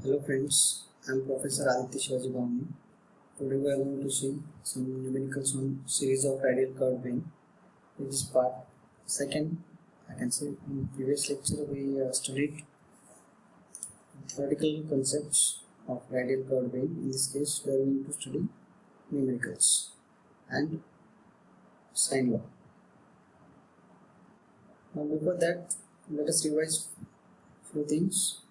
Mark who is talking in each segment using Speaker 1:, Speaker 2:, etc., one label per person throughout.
Speaker 1: Hello friends, I am Professor Aditya Shivaji Bhavani. Today we are going to see some numericals on series of radial curved vein. This is part second. I can say in previous lecture we studied theoretical concepts of radial curved vein. In this case we are going to study numericals and sine law. Now before that let us revise few things.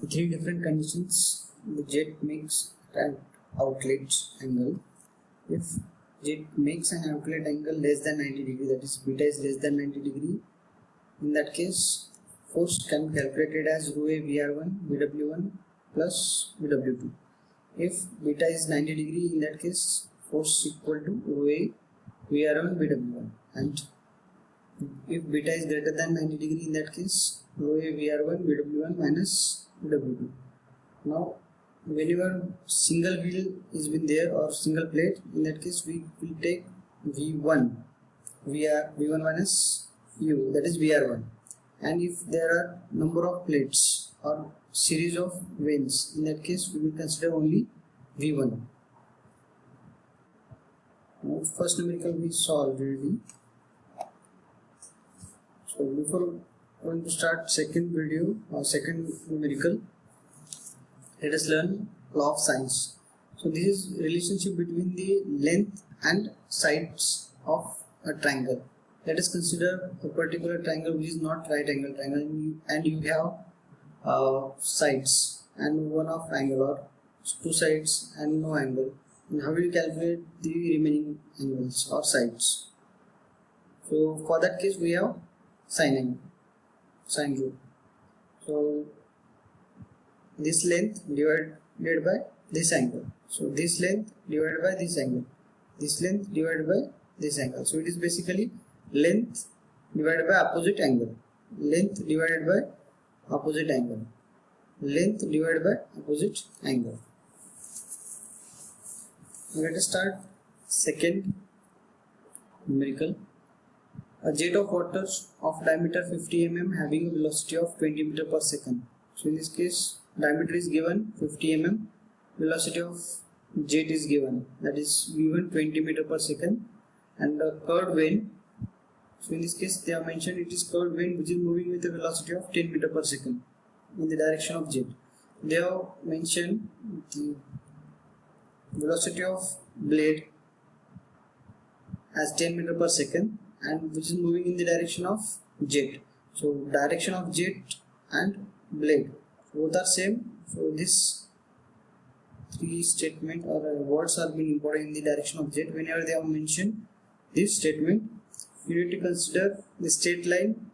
Speaker 1: The three different conditions the jet makes an outlet angle. If jet makes an outlet angle less than 90 degree, that is beta is less than 90 degree, in that case force can be calculated as rho a VR1 VW1 plus VW2. If beta is 90 degree, in that case force equal to rho a VR1 VW1, and if beta is greater than 90 degree, in that case rho a VR1 VW1 minus VW2. Now whenever single wheel is been there or single plate, in that case we will take V1 minus U, that is VR1, and if there are number of plates or series of veins, in that case we will consider only V1. Now first numerical we saw already. So before going to start second video or second numerical, let us learn law of sines. So this is relationship between the length and sides of a triangle. Let us consider a particular triangle which is not right angle triangle, and you have sides and one of angle, or two sides and no angle. And how will you calculate the remaining angles or sides? So for that case we have sine rule. So this length divided by this angle. So this length divided by this angle. This length divided by this angle. So it is basically length divided by opposite angle. Length divided by opposite angle. Length divided by opposite angle. Now let us start second numerical. A jet of water of diameter 50 mm having a velocity of 20 meter per second. So in this case diameter is given 50 mm, velocity of jet is given, that is v1 20 meter per second, and the curved vein. So in this case they have mentioned it is curved vein which is moving with a velocity of 10 meter per second in the direction of jet. They have mentioned the velocity of blade as 10 meter per second and which is moving in the direction of jet. So direction of jet and blade both are same. So this three statement or words are being imported in the direction of jet. Whenever they have mentioned this statement, you need to consider the straight line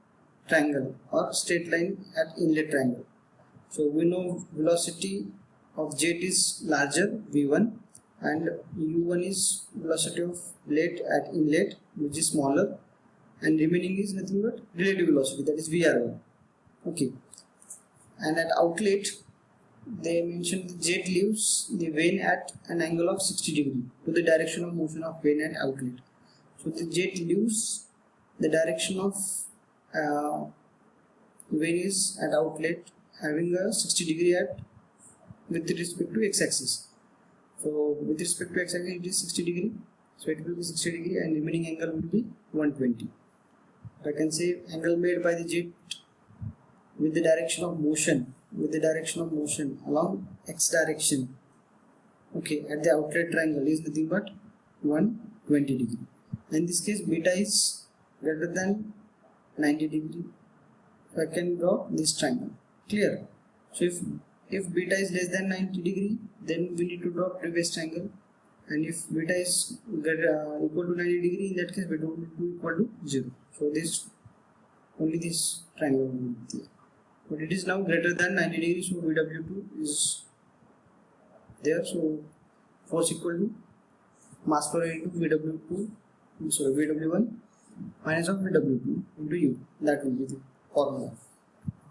Speaker 1: triangle or straight line at inlet triangle. So we know velocity of jet is larger v1, and u1 is velocity of blade at inlet which is smaller, and remaining is nothing but relative velocity, that is vr1. Okay, and at outlet they mentioned the jet leaves the vein at an angle of 60 degree to the direction of motion of vein at outlet. So the jet leaves the direction of vein is at outlet having a 60 degree at with respect to x-axis. So with respect to x-axis it is 60 degree, so it will be 60 degree and remaining angle will be 120. I can say angle made by the jet with the direction of motion along x direction, okay, at the outlet triangle is nothing but 120 degree. In this case beta is greater than 90 degree. I can draw this triangle. Clear? So if beta is less than 90 degree, then we need to draw previous triangle, and if beta is equal to 90 degree, in that case beta will be equal to 0. So this only this triangle will be there. But it is now greater than 90 degree, so VW2 is there. So force equal to mass flow into VW1 minus of VW2 into U. That will be the formula.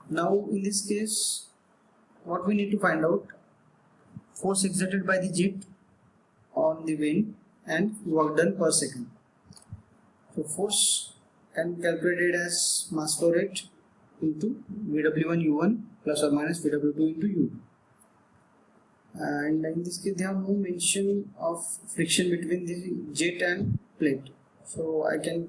Speaker 1: Now in this case, what we need to find out: force exerted by the jet on the vein and work done per second. So force can be calculated as mass flow rate into VW1 U1 plus or minus VW2 into U2. And in this case, they have no mention of friction between the jet and plate. So I will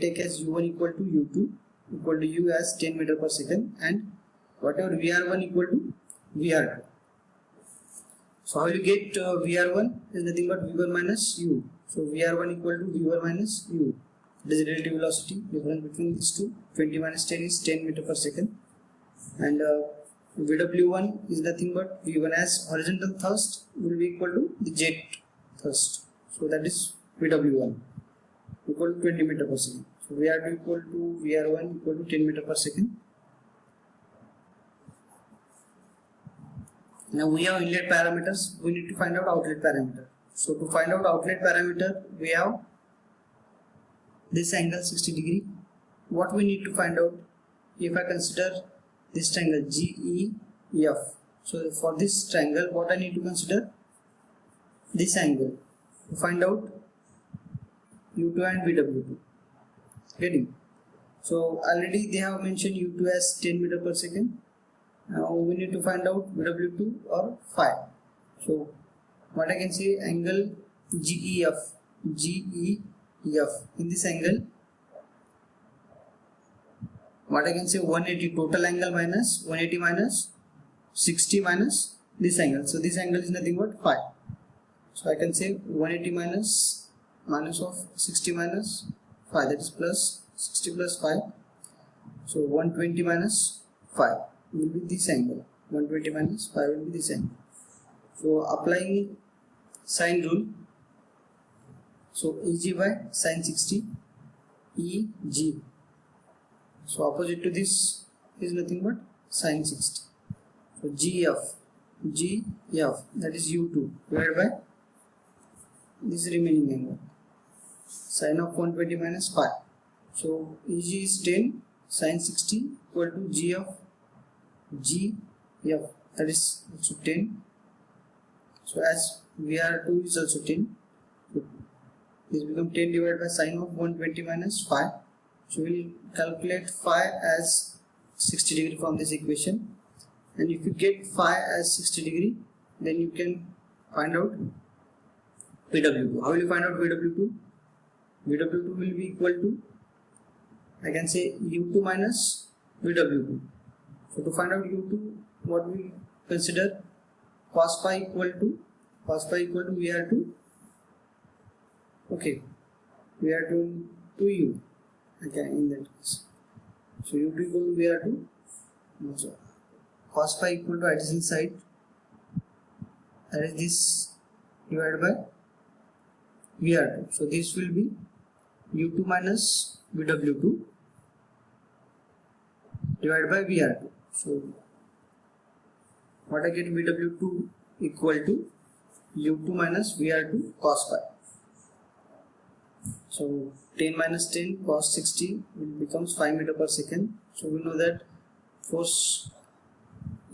Speaker 1: take as U1 equal to U2 equal to U as 10 meter per second, and whatever VR1 equal to VR2. So how you get VR1 is nothing but V1 minus U. So VR1 equal to V1 minus U. This is relative velocity difference between these two. 20 minus 10 is 10 meter per second, and VW1 is nothing but V1 as horizontal thrust will be equal to the jet thrust. So that is VW1 equal to 20 meter per second. So VR2 equal to VR1 equal to 10 meter per second. Now we have inlet parameters, we need to find out outlet parameter. So to find out outlet parameter, we have this angle 60 degree. What we need to find out, if I consider this triangle GEF. So for this triangle, what I need to consider? This angle to find out U2 and VW2. Getting? So already they have mentioned U2 as 10 meter per second. Now we need to find out VW2 or phi. So what I can say, angle GEF. In this angle, what I can say, 180 total angle minus 180 minus 60 minus this angle. So this angle is nothing but phi. So I can say 180 minus of 60 minus phi, that is plus 60 plus phi. So 120 minus phi will be this angle. 120 minus phi will be this angle. So applying sine rule, so EG by sine 60, EG. So opposite to this is nothing but sine 60. So GF, that is U2 divided by this remaining angle, sine of 120 minus phi. So EG is 10, sine 60 equal to GF, that is also 10. So as VR2 is also 10, so this becomes 10 divided by sine of 120 minus phi. So we will calculate phi as 60 degree from this equation, and if you get phi as 60 degree, then you can find out VW2. How will you find out VW2? VW2 will be equal to, I can say, U2 minus VW2. So to find out U2, what we consider, cos phi equal to VR2. Okay, VR2 to U. Okay, in that case. So U2 equal to VR2. So cos phi equal to adjacent side, that is this divided by VR2. So this will be U2 minus VW2 divided by VR2. So what I get, VW2 equal to U2 minus VR2 cos phi. So 10 minus 10 cos 60 will becomes 5 meter per second. So we know that force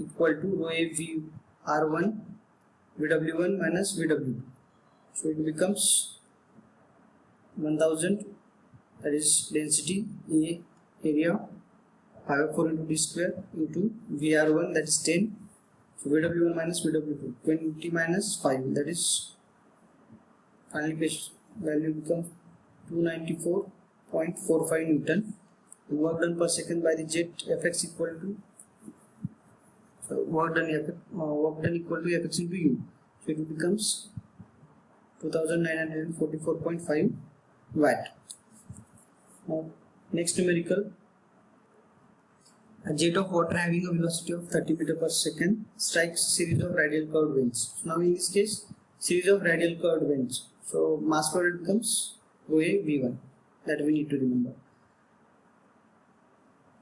Speaker 1: equal to rho A V R1 VW1 minus VW2. So it becomes 1000, that is density A area, 5/4 into d square into VR1, that is 10. So VW1 minus VW2, 20 minus 5, that is finally value becomes 294.45 Newton. Work done per second by the jet Fx equal to work done equal to Fx into U. So it becomes 2944.5 watt. Now next numerical, a jet of water having a velocity of 30 meter per second strikes a series of radial curved vents. So now in this case, series of radial curved vents. So mass flow rate becomes rho A V1, that we need to remember.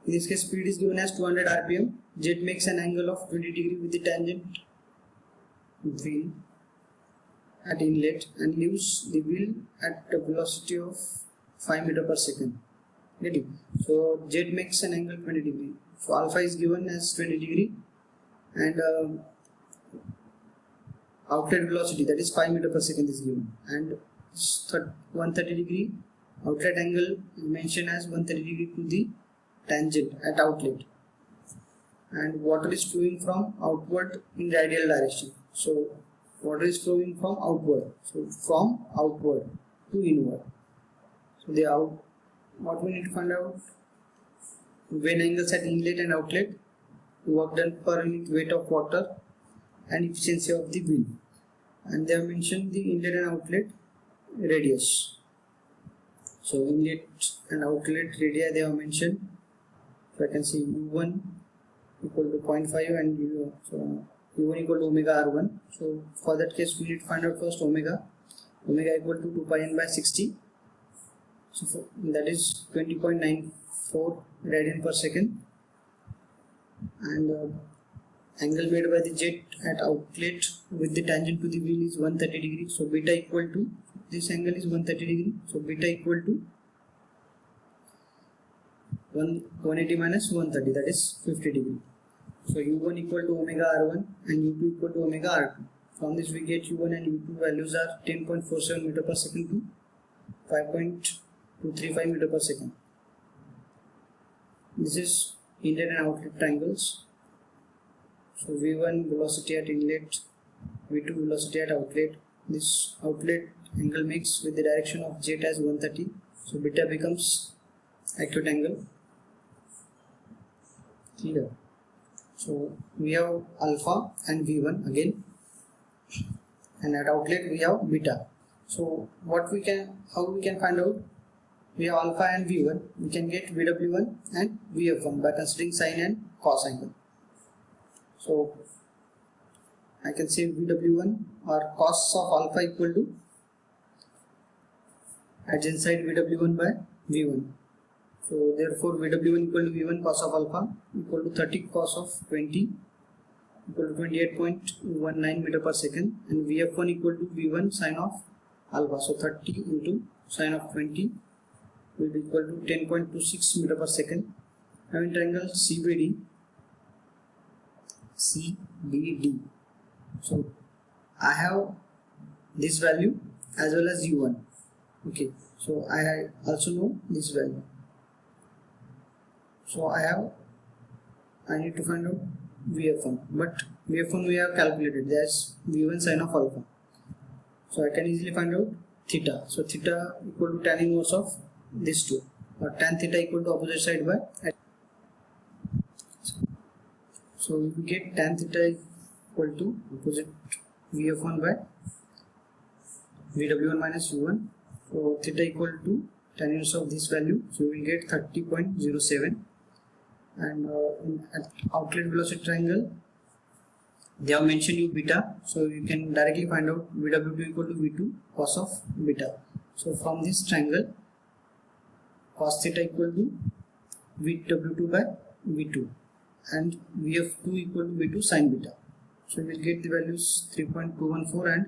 Speaker 1: In this case, speed is given as 200 rpm. Jet makes an angle of 20 degree with the tangent wheel at inlet and leaves the wheel at a velocity of 5 meter per second. Getting? So jet makes an angle 20 degree. So alpha is given as 20 degree, and outlet velocity, that is 5 meter per second, is given, and 130 degree outlet angle is mentioned as 130 degree to the tangent at outlet. and water is flowing from outward in radial direction. So water is flowing from outward, so from outward to inward. So what we need to find out: Vane angles at inlet and outlet, work done per unit weight of water, and efficiency of the wheel. And they have mentioned the inlet and outlet radius. So inlet and outlet radii they have mentioned. So I can see U1 equal to 0.5 and U1 equal to omega R1. So for that case we need to find out first omega equal to 2 pi n by 60. So that is 20.94 radian per second, and angle made by the jet at outlet with the tangent to the wheel is 130 degree. So beta equal to, this angle is 130 degree, so beta equal to 180 minus 130, that is 50 degree. So U1 equal to omega R1 and U2 equal to omega R2. From this we get U1 and U2 values are 10.47 meter per second to 5.235 meter per second. This is inlet and outlet triangles. So V1 velocity at inlet, V2 velocity at outlet. This outlet angle makes with the direction of jet as 130. So beta becomes acute angle. Clear. So we have alpha and V1 again, and at outlet we have beta. So how we can find out? We have alpha and V1. We can get VW1 and VF1 by considering sine and cos angle. So I can say VW1 or cos of alpha equal to adjacent side VW1 by V1. So therefore VW1 equal to V1 cos of alpha equal to 30 cos of 20 equal to 28.19 meter per second, and VF1 equal to V1 sin of alpha. So 30 into sin of 20 will be equal to 10.26 meter per second. Now in triangle CBD. So I have this value as well as U1. Okay, so I also know this value. So I need to find out VF1, but VF1 we have calculated, that's V1 sin of alpha. So I can easily find out theta. So theta equal to tan inverse of these two, or tan theta equal to opposite side by. So we get tan theta equal to opposite VF1 by VW1 minus U1. So theta equal to tan inverse of this value. So we will get 30.07. And at outlet velocity triangle they have mentioned U beta. So you can directly find out VW2 equal to V2 cos of beta. So from this triangle cos theta equal to VW2 by V2 and VF2 equal to V2 sin beta. So we will get the values 3.214 and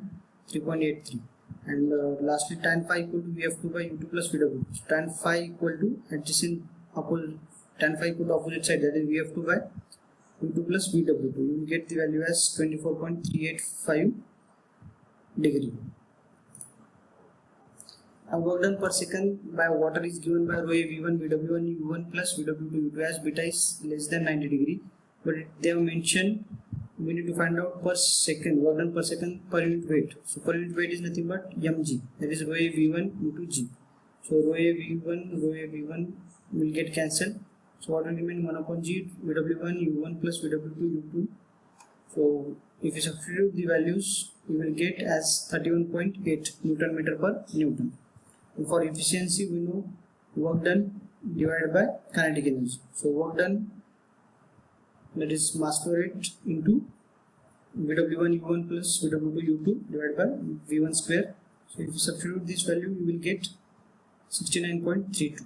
Speaker 1: 3.83. And lastly tan phi equal to VF2 by U2 plus VW. So tan phi equal to tan phi equal to opposite side, that is VF2 by U2 plus VW2. You will get the value as 24.385 degree. Now work done per second by water is given by rho A V1 VW1 U1 plus VW2 U2 as beta is less than 90 degree. But they have mentioned we need to find out per second, work done per second per unit weight. So per unit weight is nothing but mg, that is rho A V1 into g. So rho A V1 will get cancelled. So what will remain? 1 upon g VW1 U1 plus VW2 U2. So if you substitute the values, you will get as 31.8 Newton meter per Newton. And for efficiency, we know work done divided by kinetic energy. So work done, that is mass flow rate into VW1 U1 plus VW2 U2 divided by V1 square. So if you substitute this value, you will get 69.32.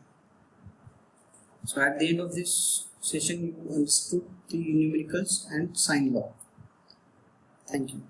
Speaker 1: So at the end of this session, you understood the numericals and sine law. Thank you.